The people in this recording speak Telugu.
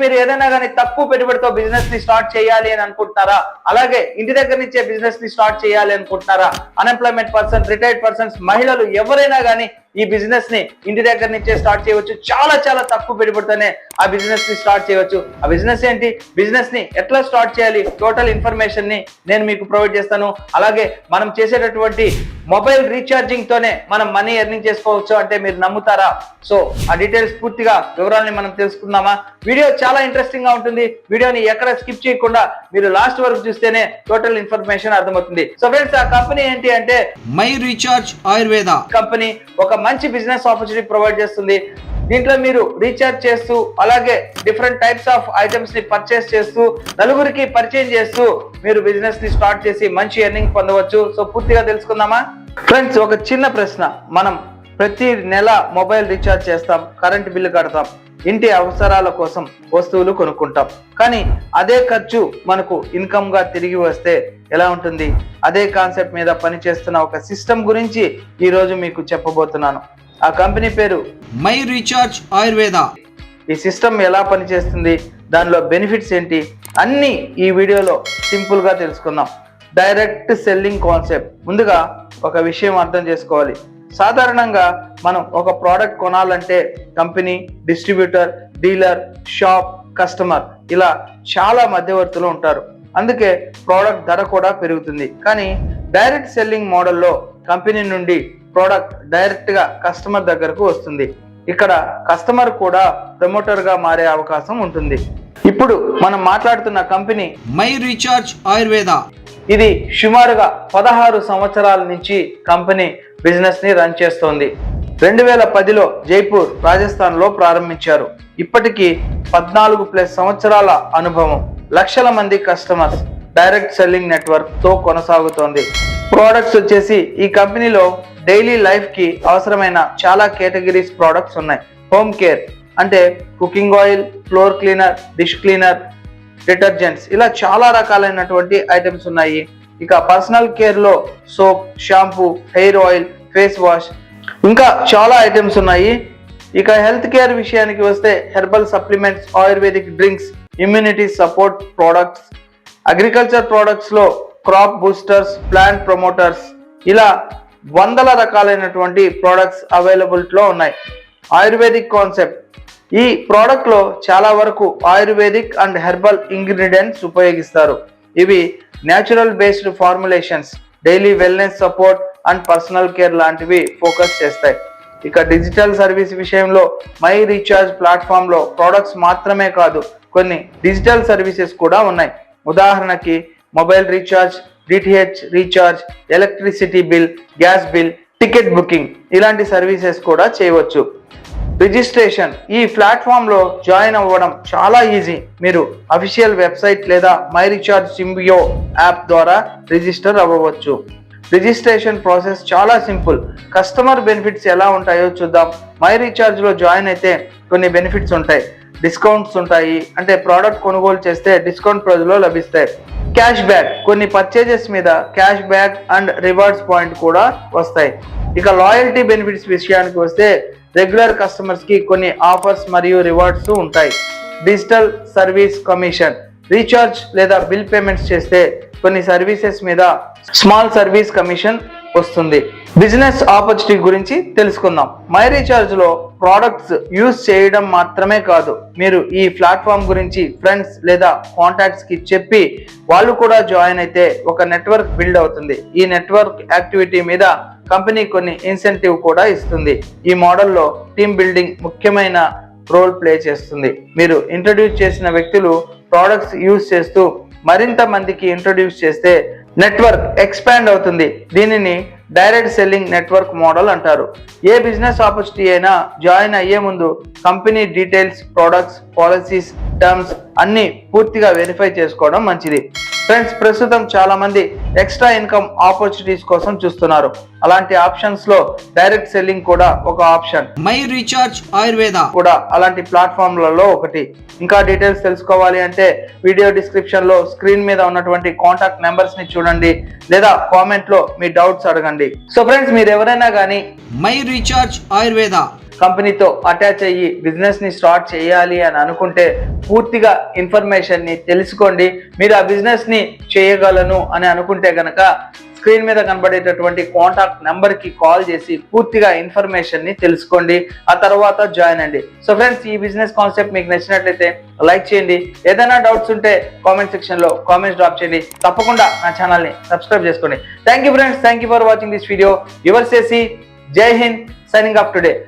మీరు ఏదైనా కానీ తక్కువ పెట్టుబడితో బిజినెస్ ని స్టార్ట్ చేయాలి అని అనుకుంటున్నారా? అలాగే ఇంటి దగ్గర నుంచే బిజినెస్ ని స్టార్ట్ చేయాలి అనుకుంటున్నారా? అన్ఎంప్లాయ్మెంట్ పర్సన్, రిటైర్డ్ పర్సన్స్, మహిళలు ఎవరైనా కానీ ఈ బిజినెస్ ని ఇంటి దగ్గర నుంచే స్టార్ట్ చేయవచ్చు. చాలా చాలా తక్కువ పెట్టుబడితోనే ఆ బిజినెస్ ని స్టార్ట్ చేయవచ్చు. ఆ బిజినెస్ ఏంటి, బిజినెస్ ని ఎట్లా స్టార్ట్ చేయాలి, టోటల్ ఇన్ఫర్మేషన్ ని నేను మీకు ప్రొవైడ్ చేస్తాను. అలాగే మనం చేసేటటువంటి మొబైల్ రీఛార్జింగ్ తోనే మనం మనీ ఎర్నింగ్ చేసుకోవచ్చు అంటే మీరు నమ్ముతారా? సో ఆ డీటెయిల్స్ పూర్తిగా వివరాలని మనం తెలుసుకుందామా? వీడియో చాలా ఇంట్రెస్టింగ్ గా ఉంటుంది. వీడియోని ఎక్కడ స్కిప్ చేయకుండా మీరు లాస్ట్ వరకు చూస్తేనే టోటల్ ఇన్ఫర్మేషన్ అర్థమవుతుంది. సో ఫ్రెండ్స్, ఆ కంపెనీ ఏంటి అంటే మై రీఛార్జ్ ఆయుర్వేద కంపెనీ ఒక మంచి బిజినెస్ ఆపర్చునిటీ ప్రొవైడ్ చేస్తుంది. దీంట్లో మీరు రీఛార్జ్ చేస్తూ అలాగే డిఫరెంట్ టైప్స్ ఆఫ్ ఐటమ్స్ ని పర్చేస్ చేస్తూ నలుగురికి పరిచయం చేస్తూ మీరు బిజినెస్ ని స్టార్ట్ చేసి మంచి ఎర్నింగ్ పొందవచ్చు. సో పూర్తిగా తెలుసుకుందామా? ఫ్రెండ్స్, ఒక చిన్న ప్రశ్న. మనం ప్రతి నెల మొబైల్ రీఛార్జ్ చేస్తాం, కరెంట్ బిల్లు కడతాం, ఇంటి అవసరాల కోసం వస్తువులు కొనుక్కుంటాం. కానీ అదే ఖర్చు మనకు ఇన్కమ్ గా తిరిగి వస్తే ఎలా ఉంటుంది? అదే కాన్సెప్ట్ మీద పనిచేస్తున్న ఒక సిస్టమ్ గురించి ఈ రోజు మీకు చెప్పబోతున్నాను. ఆ కంపెనీ పేరు మై రీఛార్జ్ ఆయుర్వేద. ఈ సిస్టమ్ ఎలా పనిచేస్తుంది, దానిలో బెనిఫిట్స్ ఏంటి, అన్ని ఈ వీడియోలో సింపుల్ గా తెలుసుకుందాం. Direct selling concept. ముందుగా ఒక విషయం అర్థం చేసుకోవాలి. సాధారణంగా మనం ఒక ప్రోడక్ట్ కొనాలంటే company, distributor, dealer, shop, customer ఇలా చాలా మధ్యవర్తులు ఉంటారు. అందుకే ప్రోడక్ట్ ధర కూడా పెరుగుతుంది. కానీ డైరెక్ట్ సెల్లింగ్ మోడల్లో కంపెనీ నుండి ప్రోడక్ట్ డైరెక్ట్ గా కస్టమర్ దగ్గరకు వస్తుంది. ఇక్కడ కస్టమర్ కూడా ప్రమోటర్ గా మారే అవకాశం ఉంటుంది. ఇప్పుడు మనం మాట్లాడుతున్న కంపెనీ మై రీఛార్జ్ ఆయుర్వేద. ఇది సుమారుగా 16 సంవత్సరాల నుంచి కంపెనీ బిజినెస్ ని రన్ చేస్తోంది. 2010లో జైపూర్, రాజస్థాన్ లో ప్రారంభించారు. ఇప్పటికీ 14+ సంవత్సరాల అనుభవం, లక్షల మంది కస్టమర్స్, డైరెక్ట్ సెల్లింగ్ నెట్వర్క్ తో కొనసాగుతోంది. ప్రోడక్ట్స్ వచ్చేసి ఈ కంపెనీలో డైలీ లైఫ్ కి అవసరమైన చాలా కేటగిరీస్ ప్రోడక్ట్స్ ఉన్నాయి. హోమ్ కేర్ అంటే cooking oil, floor cleaner, dish cleaner, detergents ఇలా చాలా రకాలైనటువంటి ఐటమ్స్ ఉన్నాయి. ఇక పర్సనల్ కేర్ లో soap, shampoo, hair oil, face wash ఇంకా చాలా ఐటమ్స్ ఉన్నాయి. ఇక హెల్త్ కేర్ విషయానికి వస్తే herbal supplements, ayurvedic drinks, immunity support products, agriculture products లో క్రాప్ బూస్టర్స్, ప్లాంట్ ప్రమోటర్స్ ఇలా వందల రకాలైనటువంటి ప్రోడక్ట్స్ అవైలబిలిటీలో ఉన్నాయి. Ayurvedic concept. ఈ ప్రోడక్ట్ లో చాలా వరకు ఆయుర్వేదిక్ అండ్ హెర్బల్ ఇంగ్రీడియంట్స్ ఉపయోగిస్తారు. ఇవి natural based formulations, daily wellness support and personal care లాంటివి ఫోకస్ చేస్తాయి. ఇక డిజిటల్ సర్వీస్ విషయంలో మై రీఛార్జ్ ప్లాట్ఫామ్ లో ప్రోడక్ట్స్ మాత్రమే కాదు, కొన్ని డిజిటల్ సర్వీసెస్ కూడా ఉన్నాయి. ఉదాహరణకి mobile recharge, DTH recharge, electricity bill, gas bill, ticket booking ఇలాంటి సర్వీసెస్ కూడా చేయవచ్చు. రిజిస్ట్రేషన్. ఈ ప్లాట్ఫామ్ లో జాయిన్ అవ్వడం చాలా ఈజీ. మీరు అఫీషియల్ వెబ్సైట్ లేదా మై రీఛార్జ్ సింబియో యాప్ ద్వారా రిజిస్టర్ అవ్వవచ్చు. రిజిస్ట్రేషన్ ప్రాసెస్ చాలా సింపుల్. కస్టమర్ బెనిఫిట్స్ ఎలా ఉంటాయో చూద్దాం. మై రీఛార్జ్ లో జాయిన్ అయితే కొన్ని బెనిఫిట్స్ ఉంటాయి. డిస్కౌంట్స్ ఉంటాయి, అంటే ప్రోడక్ట్ కొనుగోలు చేస్తే డిస్కౌంట్ ప్రైజ్లో లభిస్తాయి. క్యాష్ బ్యాక్, కొన్ని పర్చేజెస్ మీద cash back and rewards point కూడా వస్తాయి. ఇక లాయల్టీ బెనిఫిట్స్ విషయానికి వస్తే రెగ్యులర్ కస్టమర్స్ కి కొన్ని ఆఫర్స్ మరియు రివార్డ్స్ ఉంటాయి. Digital service commission. రీఛార్జ్ లేదా బిల్ పేమెంట్స్ చేస్తే కొన్ని సర్వీసెస్ మీద స్మాల్ సర్వీస్ కమిషన్ వస్తుంది. బిజినెస్ ఆపర్చునిటీ గురించి తెలుసుకుందాం. మై రీఛార్జ్ లో ప్రోడక్ట్స్ యూజ్ చేయడం మాత్రమే కాదు, మీరు ఈ ప్లాట్ఫామ్ గురించి ఫ్రెండ్స్ లేదా కాంటాక్ట్స్ కి చెప్పి వాళ్ళు కూడా జాయిన్ అయితే ఒక నెట్వర్క్ బిల్డ్ అవుతుంది. ఈ నెట్వర్క్ యాక్టివిటీ మీద కంపెనీ కొన్ని ఇన్సెంటివ్ కూడా ఇస్తుంది. ఈ మోడల్లో టీమ్ బిల్డింగ్ ముఖ్యమైన రోల్ ప్లే చేస్తుంది. మీరు ఇంట్రడ్యూస్ చేసిన వ్యక్తులు ప్రోడక్ట్స్ యూజ్ చేస్తూ మరింత మందికి ఇంట్రడ్యూస్ చేస్తే నెట్వర్క్ ఎక్స్పాండ్ అవుతుంది. దీనిని డైరెక్ట్ సెల్లింగ్ నెట్వర్క్ మోడల్ అంటారు. ఏ బిజినెస్ ఆపర్చునిటీ అయినా జాయిన్ అయ్యే ముందు company details, products, policies, terms అన్ని పూర్తిగా వెరిఫై చేసుకోవడం మంచిది. ఫ్రెండ్స్, ప్రస్తుతం చాలా మంది ఎక్స్ట్రా ఇన్కమ్ ఆపర్చునిటీస్ కోసం చూస్తున్నారు. అలాంటి ఆప్షన్స్ లో డైరెక్ట్ సెల్లింగ్ కూడా ఒక ఆప్షన్. మై రీఛార్జ్ ఆయుర్వేద కూడా అలాంటి ప్లాట్ఫామ్లలో ఒకటి. ఇంకా డీటెయిల్స్ తెలుసుకోవాలి అంటే వీడియో డిస్క్రిప్షన్ లో స్క్రీన్ మీద ఉన్నటువంటి కాంటాక్ట్ నెంబర్స్ ని చూడండి లేదా కామెంట్ లో మీ డౌట్స్ అడగండి. సో ఫ్రెండ్స్, మీరు ఎవరైనా కానీ మై రీఛార్జ్ ఆయుర్వేద కంపెనీతో అటాచ్ అయ్యి బిజినెస్ ని స్టార్ట్ చేయాలి అని అనుకుంటే పూర్తిగా ఇన్ఫర్మేషన్ ని తెలుసుకోండి. మీరు ఆ బిజినెస్ ని చేయగలను అని అనుకుంటే గనక స్క్రీన్ మీద కనబడేటటువంటి కాంటాక్ట్ నెంబర్ కి కాల్ చేసి పూర్తిగా ఇన్ఫర్మేషన్ ని తెలుసుకోండి. ఆ తర్వాత జాయిన్ అండి. సో ఫ్రెండ్స్, ఈ బిజినెస్ కాన్సెప్ట్ మీకు నచ్చినట్లయితే లైక్ చేయండి. ఏదైనా డౌట్స్ ఉంటే కామెంట్ సెక్షన్ లో కామెంట్స్ డ్రాప్ చేయండి. తప్పకుండా నా ఛానల్ ని సబ్స్క్రైబ్ చేసుకోండి. Thank you friends, thank you for watching this video. Yours AC, జై హింద్, సైనింగ్ ఆఫ్ టుడే.